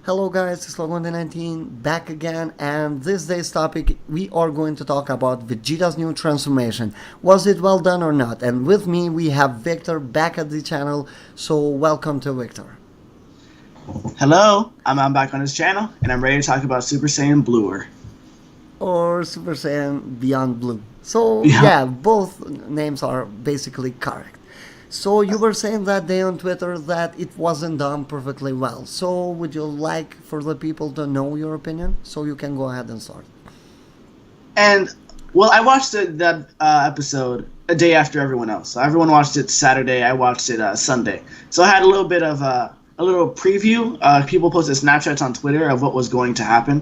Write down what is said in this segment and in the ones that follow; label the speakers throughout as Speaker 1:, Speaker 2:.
Speaker 1: Hello guys, it's Logon19 back again, and this day's topic we are going to talk about Vegeta's new transformation. Was it well done or not? And with me we have Victor back at the channel, so welcome to Victor.
Speaker 2: Hello, I'm back on this channel, and I'm ready to talk about Super Saiyan Bluer.
Speaker 1: Or Super Saiyan Beyond Blue. So
Speaker 2: Yeah.
Speaker 1: yeah, both names are basically correct. So you were saying that day on Twitter that it wasn't done perfectly well. So would you like for the people to know your opinion? So you can go ahead and start.
Speaker 2: And, well, I watched that episode a day after everyone else. So everyone watched it Saturday, I watched it Sunday. So I had a little bit of a little preview. People posted Snapchats on Twitter of what was going to happen.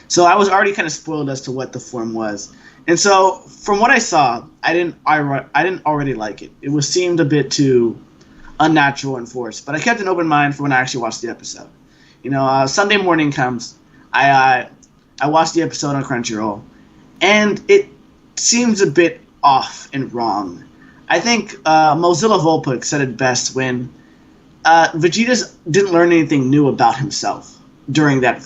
Speaker 2: So I was already kind of spoiled as to what the form was. And so, from what I saw, I didn't already like it. It seemed a bit too unnatural and forced. But I kept an open mind for when I actually watched the episode. You know, Sunday morning comes, I watched the episode on Crunchyroll, and it seems a bit off and wrong. I think Mozilla Volpik said it best when Vegeta didn't learn anything new about himself during that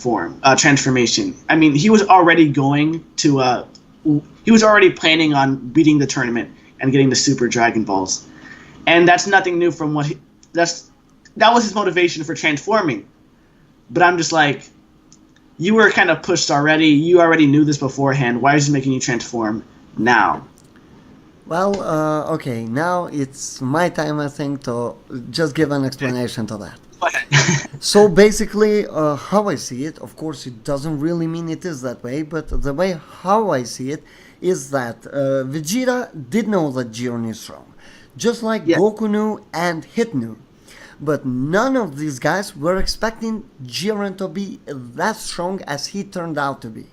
Speaker 2: transformation. I mean, he was already going to he was already planning on beating the tournament and getting the Super Dragon Balls, and that's nothing new from what that was his motivation for transforming. But I'm just like, you were kind of pushed already. You already knew this beforehand. Why is he making you transform now?
Speaker 1: Well, okay, now it's my time, I think, to just give an explanation to that.
Speaker 2: Go ahead.
Speaker 1: So basically, how I see it, of course, it doesn't really mean it is that way, but the way how I see it is that Vegeta did know that Jiren is strong, just like
Speaker 2: Yeah.
Speaker 1: Goku knew and Hit knew. But none of these guys were expecting Jiren to be that strong as he turned out to be.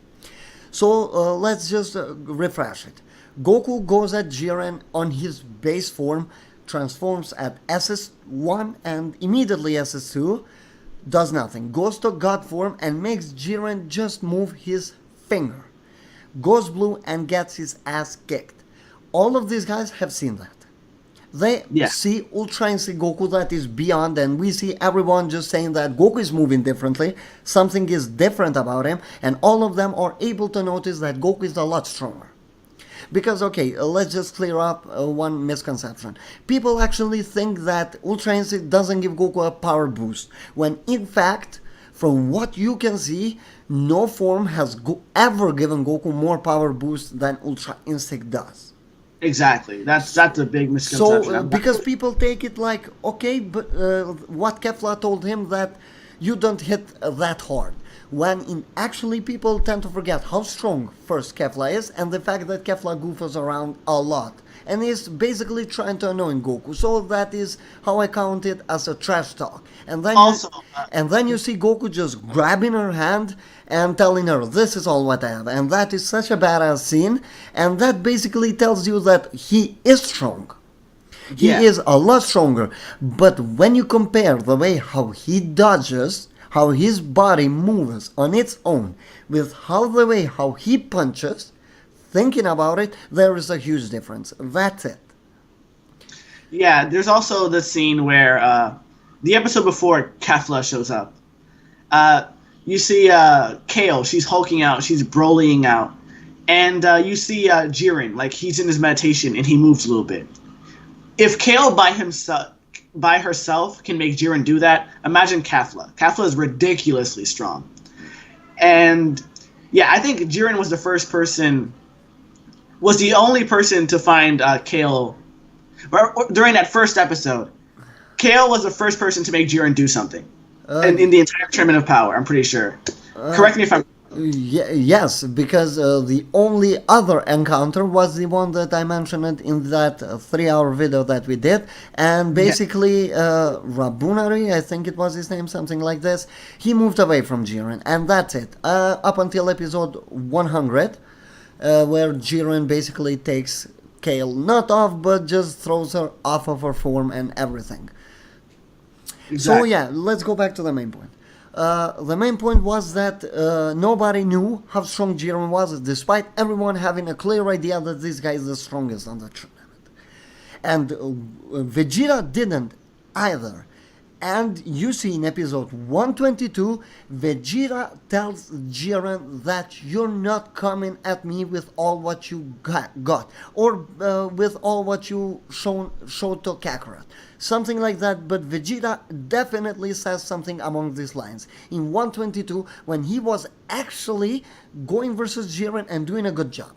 Speaker 1: So let's just refresh it. Goku goes at Jiren on his base form, transforms at SS1 and immediately SS2, does nothing. Goes to God form and makes Jiren just move his finger. Goes blue and gets his ass kicked. All of these guys have seen that. They
Speaker 2: Yeah.
Speaker 1: see Ultra Instinct Goku that is beyond, and we see everyone just saying that Goku is moving differently, something is different about him, and all of them are able to notice that Goku is a lot stronger. Because, okay, let's just clear up one misconception. People actually think that Ultra Instinct doesn't give Goku a power boost, when in fact, from what you can see, no form has ever given Goku more power boost than Ultra Instinct does.
Speaker 2: Exactly. That's a big misconception.
Speaker 1: So, because people take it like, okay, but what Kefla told him that you don't hit that hard. When in actually people tend to forget how strong first Kefla is and the fact that Kefla goofs around a lot. And is basically trying to annoy Goku. So that is how I count it as a trash talk. And then
Speaker 2: Also,
Speaker 1: you see Goku just grabbing her hand and telling her, this is all what I have. And that is such a badass scene. And that basically tells you that he is strong. He
Speaker 2: Yeah.
Speaker 1: is a lot stronger. But when you compare the way how he dodges, how his body moves on its own, with the way how he punches, thinking about it, there is a huge difference. That's it.
Speaker 2: yeah, there's also the scene where the episode before Kefla shows up. You see Kale, she's hulking out, she's brolying out. And you see Jiren, like he's in his meditation and he moves a little bit. If Kale by herself can make Jiren do that, imagine Kefla. Kefla is ridiculously strong. And yeah, I think Jiren was the only person to find Kale during that first episode. Kale was the first person to make Jiren do something in the entire Tournament of Power, I'm pretty sure. Correct me if I'm...
Speaker 1: Yes, because the only other encounter was the one that I mentioned in that 3-hour video that we did, and basically Rabunari, I think it was his name, something like this, he moved away from Jiren, and that's it. Up until episode 100, where Jiren basically takes Kale not off, but just throws her off of her form and everything.
Speaker 2: Exactly.
Speaker 1: So yeah, let's go back to the main point. The main point was that nobody knew how strong Jiren was, despite everyone having a clear idea that this guy is the strongest on the tournament. And Vegeta didn't either. And you see in episode 122, Vegeta tells Jiren that you're not coming at me with all what you got or with all what you showed to Kakarot. Something like that, but Vegeta definitely says something along these lines. In 122, when he was actually going versus Jiren and doing a good job.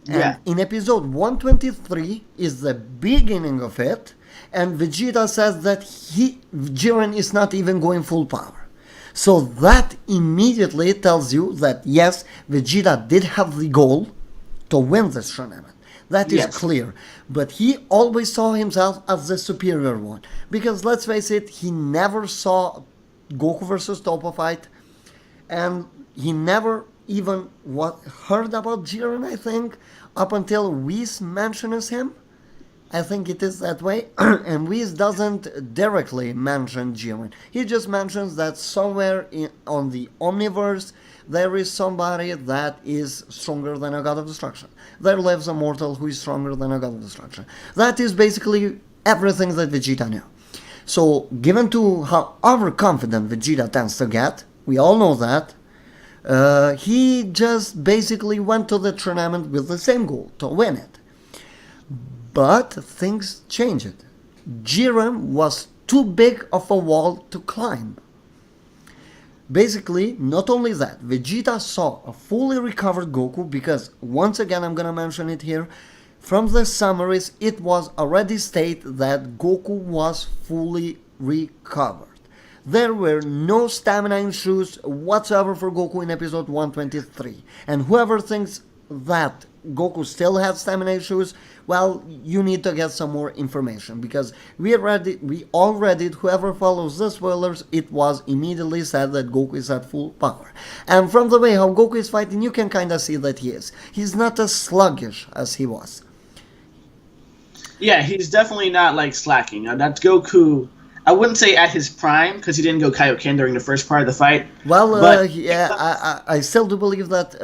Speaker 1: And in episode 123 is the beginning of it, and Vegeta says that Jiren is not even going full power. So that immediately tells you that yes, Vegeta did have the goal to win this tournament. That is clear. But he always saw himself as the superior one. Because let's face it, he never saw Goku versus Toppo fight, and he never even heard about Jiren, I think, up until Whis mentions him. I think it is that way. And Whis doesn't directly mention Jiren. He just mentions that somewhere on the Omniverse there is somebody that is stronger than a God of Destruction. There lives a mortal who is stronger than a God of Destruction. That is basically everything that Vegeta knew. So, given to how overconfident Vegeta tends to get, we all know that, he just basically went to the tournament with the same goal, to win it. But things changed. Jiren was too big of a wall to climb. Basically, not only that, Vegeta saw a fully recovered Goku because, once again I'm gonna mention it here, from the summaries it was already stated that Goku was fully recovered. There were no stamina issues whatsoever for Goku in episode 123. And whoever thinks that Goku still had stamina issues, well, you need to get some more information, because we all read it. Whoever follows the spoilers, it was immediately said that Goku is at full power. And from the way how Goku is fighting, you can kind of see that he is. He's not as sluggish as he was.
Speaker 2: Yeah, he's definitely not like slacking. That's Goku. I wouldn't say at his prime, because he didn't go Kaioken during the first part of the fight.
Speaker 1: Well, yeah, I still do believe that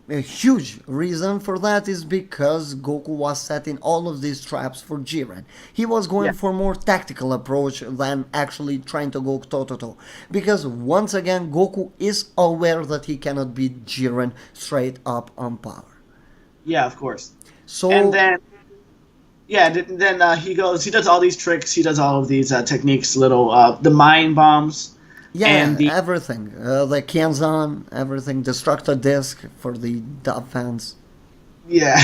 Speaker 1: a huge reason for that is because Goku was setting all of these traps for Jiren. He was going for a more tactical approach than actually trying to go toe-to-toe. Because once again, Goku is aware that he cannot beat Jiren straight up on power.
Speaker 2: Yeah, of course.
Speaker 1: So,
Speaker 2: and then... Yeah, then he does all these tricks, he does all of these techniques, the mind bombs.
Speaker 1: Yeah, and everything. The Kenzan, everything. Destructor Disc for the dub fans.
Speaker 2: Yeah.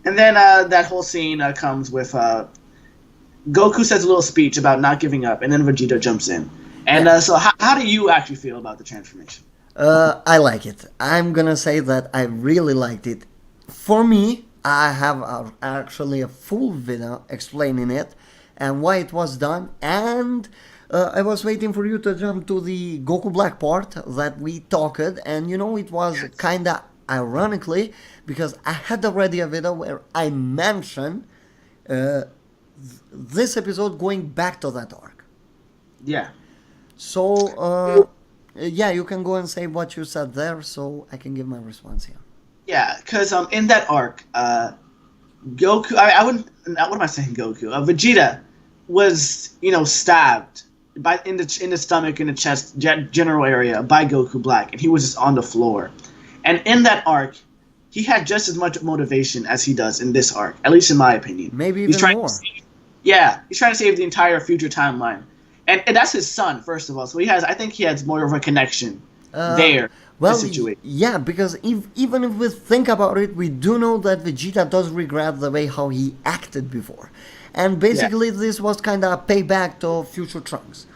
Speaker 2: And then that whole scene comes with Goku says a little speech about not giving up, and then Vegeta jumps in. And so how do you actually feel about the transformation?
Speaker 1: I like it. I'm gonna say that I really liked it. For me, I have actually a full video explaining it and why it was done, and I was waiting for you to jump to the Goku Black part that we talked, and it was kinda ironically because I had already a video where I mentioned this episode going back to that arc.
Speaker 2: Yeah.
Speaker 1: So, yeah, you can go and say what you said there so I can give my response here.
Speaker 2: Yeah, because in that arc, Goku... I wouldn't... What am I saying, Goku? Vegeta was, stabbed in the stomach, in the chest, general area by Goku Black, and he was just on the floor. And in that arc, he had just as much motivation as he does in this arc, at least in my opinion.
Speaker 1: Maybe even more.
Speaker 2: He's trying to save the entire future timeline. And that's his son, first of all. So I think he has more of a connection there.
Speaker 1: Well, yeah, because even if we think about it, we do know that Vegeta does regret the way how he acted before. And basically this was kind of a payback to future Trunks.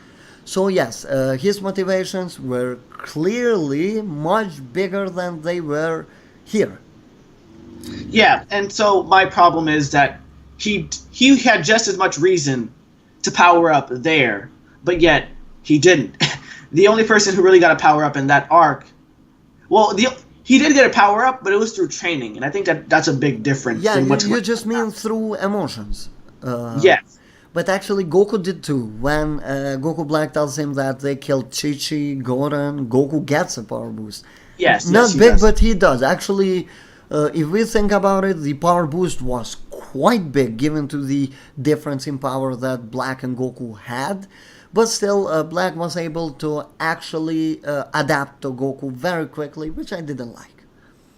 Speaker 1: So yes, his motivations were clearly much bigger than they were here.
Speaker 2: Yeah, and so my problem is that he had just as much reason to power up there, but yet he didn't. The only person who really got a power up in that arc... Well, he did get a power up, but it was through training, and I think that's a big difference.
Speaker 1: Yeah, you just mean through emotions.
Speaker 2: Yes.
Speaker 1: But actually, Goku did too. When Goku Black tells him that they killed Chi-Chi, Goran, Goku gets a power boost.
Speaker 2: Yes.
Speaker 1: Not big, but he does. Actually, if we think about it, the power boost was quite big given to the difference in power that Black and Goku had. But still, Black was able to actually adapt to Goku very quickly, which I didn't like.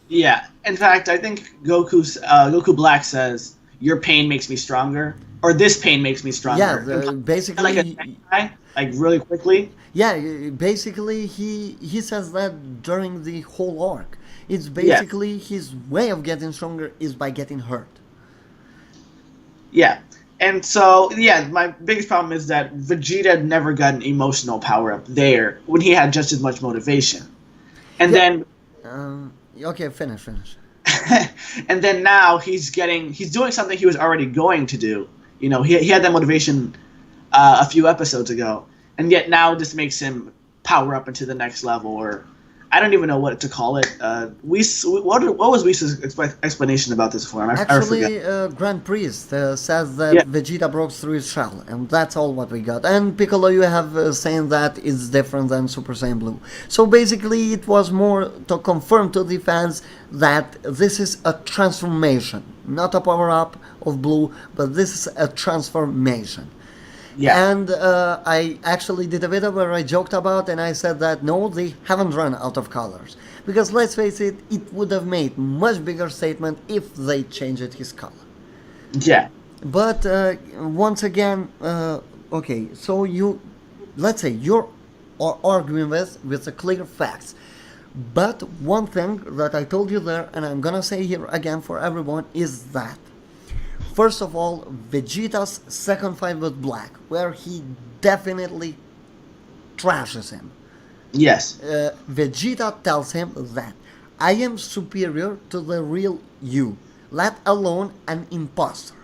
Speaker 2: Yeah. In fact, I think Goku Black says, "Your pain makes me stronger," or "This pain makes me stronger."
Speaker 1: Yeah,
Speaker 2: Like a guy, like really quickly.
Speaker 1: yeah, basically he says that during the whole arc. It's
Speaker 2: Yeah.
Speaker 1: basically his way of getting stronger is by getting hurt.
Speaker 2: Yeah. And so, yeah, my biggest problem is that Vegeta never got an emotional power up there when he had just as much motivation. And
Speaker 1: Yeah.
Speaker 2: then
Speaker 1: Okay, finish.
Speaker 2: and then now he's doing something he was already going to do. You know, he had that motivation a few episodes ago, and yet now this makes him power up into the next level, or I don't even know what to call it. What was Whis' explanation about this form? I
Speaker 1: Actually,
Speaker 2: forget.
Speaker 1: Grand Priest says that
Speaker 2: Yeah.
Speaker 1: Vegeta broke through his shell, and that's all what we got. And Piccolo, you have saying that it's different than Super Saiyan Blue. So basically, it was more to confirm to the fans that this is a transformation, not a power up of Blue, but this is a transformation.
Speaker 2: Yeah.
Speaker 1: And I actually did a video where I joked about and I said that no, they haven't run out of colors. Because let's face it, it would have made much bigger statement if they changed his color.
Speaker 2: Yeah.
Speaker 1: But once again, okay, so let's say you're arguing with the clear facts. But one thing that I told you there, and I'm gonna say here again for everyone, is that first of all, Vegeta's second fight with Black, where he definitely trashes him.
Speaker 2: Yes.
Speaker 1: Vegeta tells him that I am superior to the real you, let alone an imposter.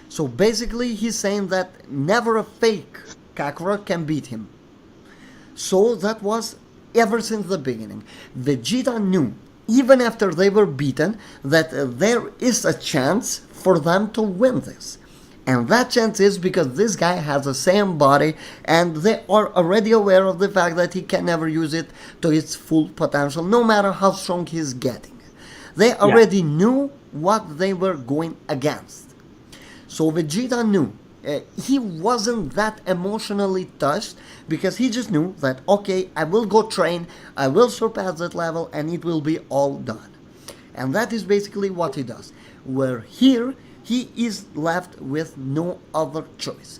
Speaker 1: So basically, he's saying that never a fake Kakarot can beat him. So that was ever since the beginning. Vegeta knew, even after they were beaten, that there is a chance for them to win this. And that chance is because this guy has the same body and they are already aware of the fact that he can never use it to its full potential, no matter how strong he's getting. They already knew what they were going against. So Vegeta knew. He wasn't that emotionally touched because he just knew that, okay, I will go train, I will surpass that level, and it will be all done. And that is basically what he does. Where here, he is left with no other choice.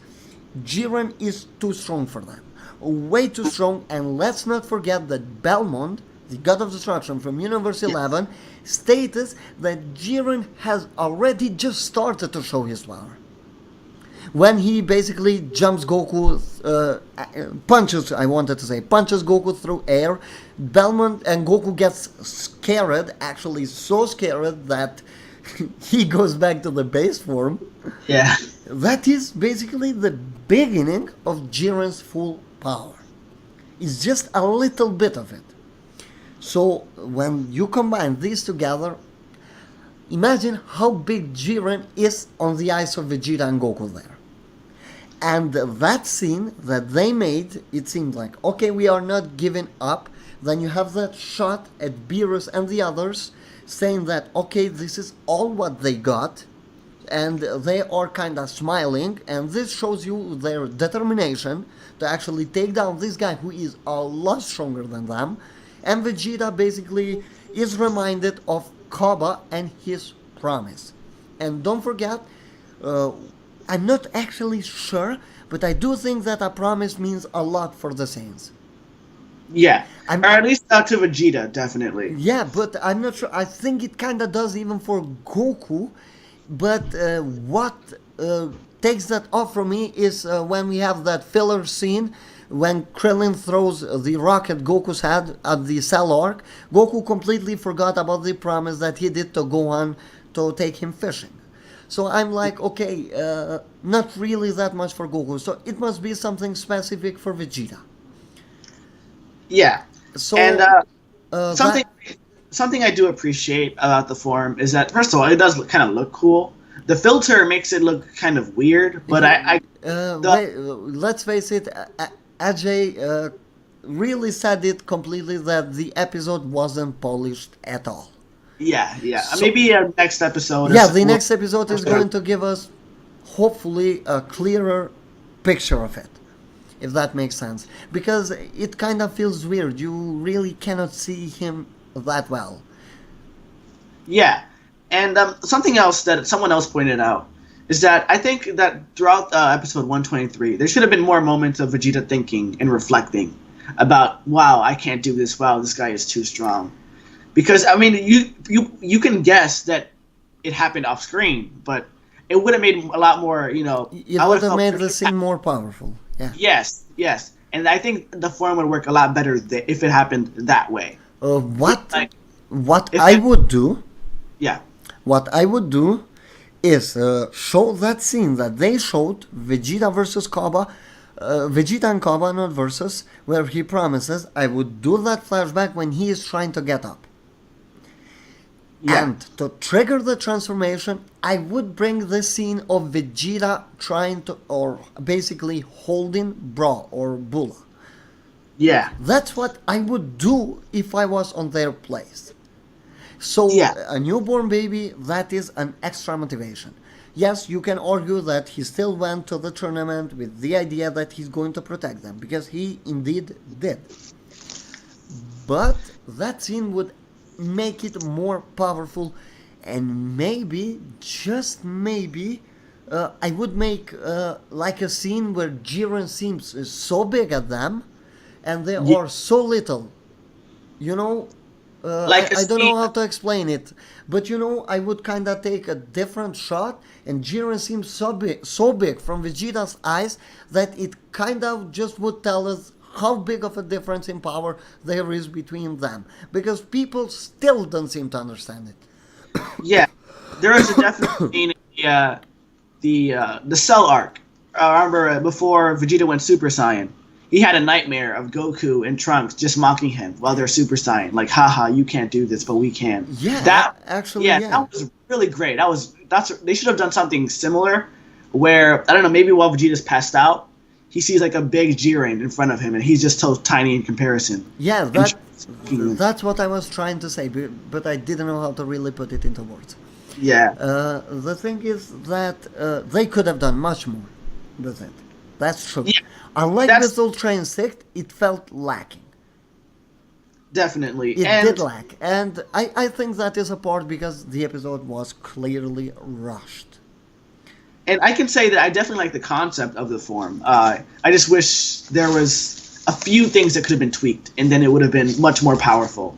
Speaker 1: Jiren is too strong for them. Way too strong, and let's not forget that Belmont, the God of Destruction from Universe 11, stated that Jiren has already just started to show his power. When he basically jumps Goku, punches Goku through air, Belmont and Goku gets scared, actually so scared that he goes back to the base form.
Speaker 2: Yeah.
Speaker 1: That is basically the beginning of Jiren's full power. It's just a little bit of it. So when you combine these together, imagine how big Jiren is on the eyes of Vegeta and Goku there. And that scene that they made, it seemed like, okay, we are not giving up. Then you have that shot at Beerus and the others saying that, okay, this is all what they got. And they are kind of smiling. And this shows you their determination to actually take down this guy who is a lot stronger than them. And Vegeta basically is reminded of Koba and his promise. And don't forget, I'm not actually sure, but I do think that a promise means a lot for the Saiyans.
Speaker 2: Yeah. Or at least out to Vegeta, definitely.
Speaker 1: Yeah, but I'm not sure. I think it kind of does even for Goku. But what takes that off from me is when we have that filler scene when Krillin throws the rock at Goku's head at the Cell arc. Goku completely forgot about the promise that he did to Gohan to take him fishing. So I'm like, okay, not really that much for Goku. So it must be something specific for Vegeta.
Speaker 2: Yeah.
Speaker 1: So
Speaker 2: And something
Speaker 1: that,
Speaker 2: something I do appreciate about the form is that, first of all, it does kind of look cool. The filter makes it look kind of weird, but
Speaker 1: let's face it, Ajay really said it completely that the episode wasn't polished at all.
Speaker 2: Yeah, yeah.
Speaker 1: So
Speaker 2: Maybe next episode
Speaker 1: yeah, the
Speaker 2: we'll.
Speaker 1: next episode is going to give us hopefully a clearer picture of it, if that makes sense. Because it kind of feels weird. You really cannot see him that well.
Speaker 2: Yeah, and something else that someone else pointed out is that I think that throughout episode 123, there should have been more moments of Vegeta thinking and reflecting about, wow, I can't do this. Wow, this guy is too strong. Because I mean, you can guess that it happened off screen, but it would have made a lot more.
Speaker 1: It
Speaker 2: I would
Speaker 1: would
Speaker 2: have
Speaker 1: have
Speaker 2: felt
Speaker 1: made
Speaker 2: very
Speaker 1: the scene more powerful. Yeah.
Speaker 2: yes, yes, and I think the form would work a lot better if it happened that way. Like
Speaker 1: What
Speaker 2: if
Speaker 1: I
Speaker 2: it,
Speaker 1: would do,
Speaker 2: yeah,
Speaker 1: what I would do is show that scene that they showed Vegeta versus Kaba, Vegeta and Kaba not versus, where he promises I would do that flashback when he is trying to get up.
Speaker 2: yeah,
Speaker 1: And to trigger the transformation, I would bring the scene of Vegeta trying to, or basically holding Bra or Bula.
Speaker 2: yeah,
Speaker 1: That's what I would do if I was on their place. So,
Speaker 2: yeah,
Speaker 1: a newborn baby, that is an extra motivation. Yes, you can argue that he still went to the tournament with the idea that he's going to protect them, because he indeed did. But that scene would make it more powerful, and maybe, just maybe, I would make like a scene where Jiren seems so big at them, and they
Speaker 2: yeah.
Speaker 1: are so little. You know,
Speaker 2: Like a
Speaker 1: I don't
Speaker 2: scene.
Speaker 1: know how to explain it, but I would kind of take a different shot, and Jiren seems so big from Vegeta's eyes that it kind of just would tell us how big of a difference in power there is between them, because people still don't seem to understand it.
Speaker 2: Yeah, there is a definite scene in the Cell arc. I remember before Vegeta went Super Saiyan, he had a nightmare of Goku and Trunks just mocking him while they're Super Saiyan, like, haha, you can't do this, but we can.
Speaker 1: Yeah,
Speaker 2: Yeah,
Speaker 1: yeah.
Speaker 2: that was really great. They should have done something similar, where I don't know, maybe while Vegeta's passed out, he sees like a big Jiren in front of him, and he's just so tiny in comparison.
Speaker 1: Yeah,
Speaker 2: And
Speaker 1: that's what I was trying to say, but I didn't know how to really put it into words.
Speaker 2: yeah,
Speaker 1: The thing is that they could have done much more with it. That's true.
Speaker 2: yeah,
Speaker 1: Unlike
Speaker 2: that's
Speaker 1: with Ultra Instinct, it felt lacking.
Speaker 2: definitely.
Speaker 1: It
Speaker 2: And
Speaker 1: did lack. And I think that is a part because the episode was clearly rushed.
Speaker 2: I can say that I definitely like the concept of the form. I just wish there was a few things that could have been tweaked, and then it would have been much more powerful.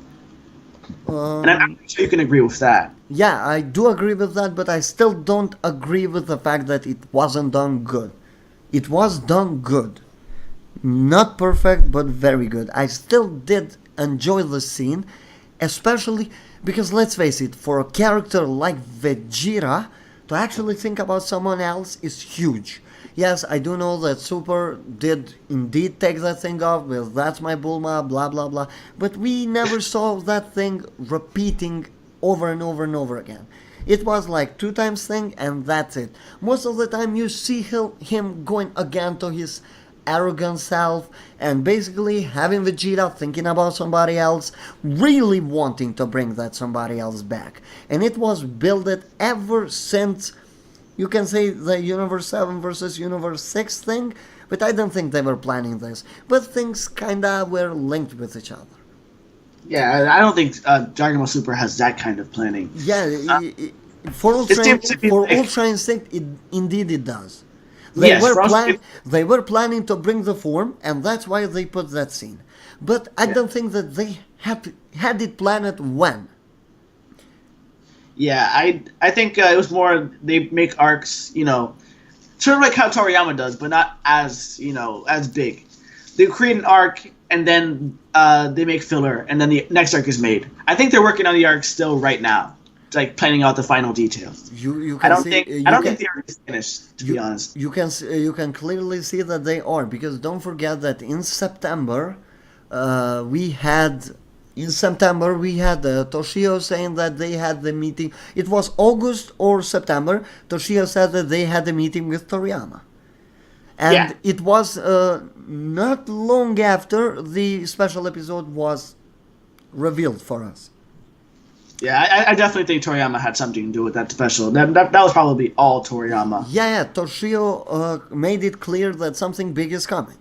Speaker 2: And I'm sure you can agree with that.
Speaker 1: Yeah, I do agree with that, but I still don't agree with the fact that it wasn't done good. It was done good. Not perfect, but very good. I still did enjoy the scene, especially because, let's face it, for a character like Vegeta, to actually think about someone else is huge. Yes, I do know that Super did indeed take that thing off with "that's my Bulma," blah blah blah, but we never saw that thing repeating over and over and over again. It was like 2 times thing and that's it. Most of the time you see him going again to his arrogant self and basically having Vegeta thinking about somebody else, really wanting to bring that somebody else back. And it was built ever since, you can say, the Universe 7 versus Universe 6 thing, but I don't think they were planning this. But things kinda were linked with each other.
Speaker 2: Yeah, I don't think Dragon Ball Super has that kind of planning.
Speaker 1: Yeah, for
Speaker 2: seems to be like-
Speaker 1: Ultra Instinct, indeed it does.
Speaker 2: Yes, for us,
Speaker 1: They were planning to bring the form, and that's why they put that scene. But I don't think that they had it planned when.
Speaker 2: Yeah, I think it was more they make arcs, sort of like how Toriyama does, but not as as big. They create an arc and then they make filler, and then the next arc is made. I think they're working on the arc still right now, like planning out the final details.
Speaker 1: You
Speaker 2: I
Speaker 1: can
Speaker 2: don't
Speaker 1: see,
Speaker 2: think
Speaker 1: you
Speaker 2: I don't
Speaker 1: can,
Speaker 2: think the arc is finished, to be honest.
Speaker 1: you can clearly see that they are, because don't forget that in September we had Toshio saying that they had the meeting. It was August or September. Toshio said that they had a meeting with Toriyama. And
Speaker 2: Yeah.
Speaker 1: it was not long after the special episode was revealed for us.
Speaker 2: Yeah, I definitely think Toriyama had something to do with that special. That was probably all Toriyama.
Speaker 1: Yeah, Toshio made it clear that something big is coming.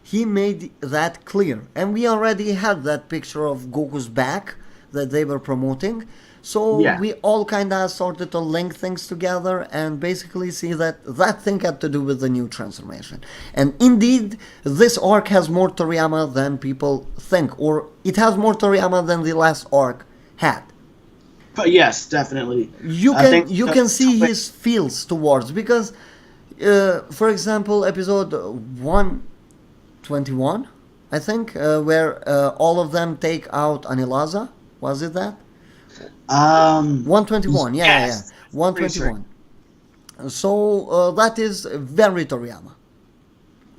Speaker 1: He made that clear. And we already had that picture of Goku's back that they were promoting. So
Speaker 2: Yeah.
Speaker 1: we all kind of started to link things together and basically see that that thing had to do with the new transformation. And indeed, this arc has more Toriyama than people think, or it has more Toriyama than the last arc had.
Speaker 2: But yes, definitely.
Speaker 1: You
Speaker 2: I
Speaker 1: can
Speaker 2: think
Speaker 1: you can see his feels towards because, for example, episode 121, I think, where all of them take out Anilaza. Was it that? 121, yeah, yeah, yeah.
Speaker 2: yes, pretty sure.
Speaker 1: 121. So that is very Toriyama.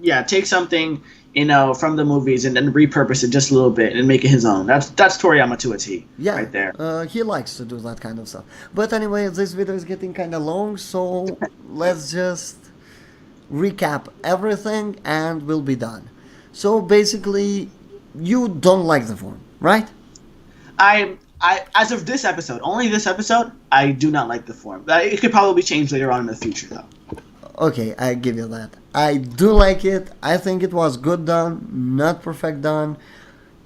Speaker 2: Yeah, take something from the movies and then repurpose it just a little bit and make it his own. That's Toriyama to a T,
Speaker 1: Yeah,
Speaker 2: right there.
Speaker 1: he likes to do that kind of stuff. But anyway, this video is getting kind of long, so let's just recap everything and we'll be done. So basically, you don't like the form, right?
Speaker 2: I as of this episode, only this episode, I do not like the form. It could probably change later on in the future, though.
Speaker 1: Okay, I give you that. I do like it. I think it was good done, not perfect done.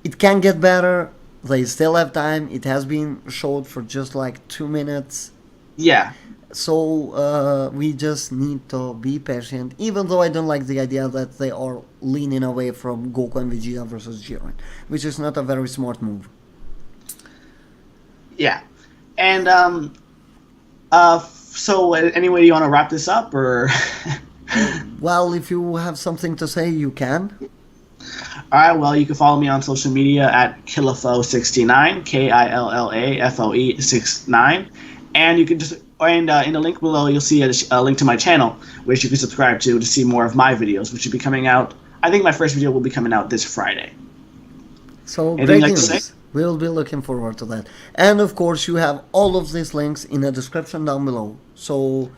Speaker 1: It can get better. They still have time. It has been showed for just like 2 minutes.
Speaker 2: Yeah,
Speaker 1: So we just need to be patient, even though I don't like the idea that they are leaning away from Goku and Vegeta versus Jiren, which is not a very smart move.
Speaker 2: yeah, and so anyway, you want to wrap this up or?
Speaker 1: Well, if you have something to say, you can.
Speaker 2: All right, well, you can follow me on social media at Killafo69, KILLAFOE 69, and you can just in the link below you'll see a link to my channel, which you can subscribe to see more of my videos, which will be coming out. I think my first video will be coming out this Friday.
Speaker 1: So
Speaker 2: Anything
Speaker 1: great
Speaker 2: like to
Speaker 1: news.
Speaker 2: say?
Speaker 1: We'll be looking forward to that. And of course, you have all of these links in the description down below. So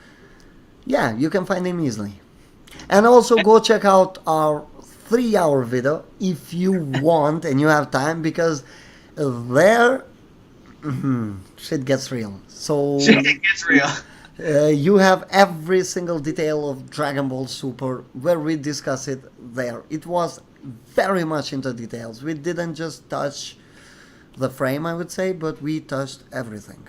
Speaker 1: yeah, you can find them easily. And also go check out our 3-hour video if you want and you have time, because there shit gets real. So
Speaker 2: It gets real.
Speaker 1: you have every single detail of Dragon Ball Super where we discuss it there. It was very much into details. We didn't just touch the frame, I would say, but we touched everything.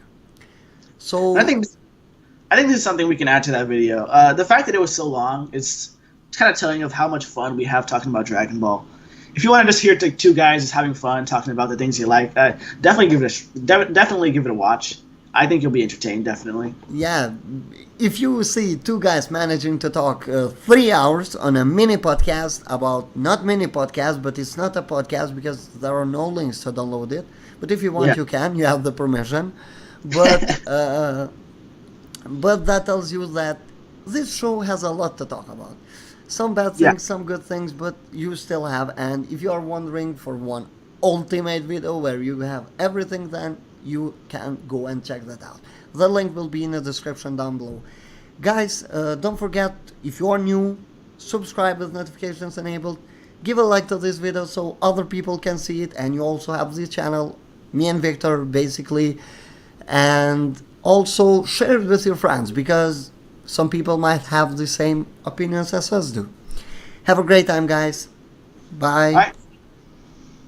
Speaker 1: So
Speaker 2: I think this is something we can add to that video. The fact that it was so long, it's kind of telling of how much fun we have talking about Dragon Ball. If you want to just hear two guys just having fun talking about the things you like, definitely give it a watch. I think you'll be entertained, definitely.
Speaker 1: yeah, if you see 2 guys managing to talk 3 hours on a mini podcast about, not mini podcast, but it's not a podcast because there are no links to download it. But if you want,
Speaker 2: Yeah.
Speaker 1: you can. You have the permission. But but that tells you that this show has a lot to talk about. Some bad things,
Speaker 2: Yeah.
Speaker 1: some good things, but you still have. And if you are wondering for one ultimate video where you have everything, then you can go and check that out. The link will be in the description down below. Guys, don't forget, if you are new, subscribe with notifications enabled. Give a like to this video so other people can see it, and you also have this channel, me and Victor, basically. And also share it with your friends, because some people might have the same opinions as us do. Have a great time, guys. Bye.
Speaker 2: All right.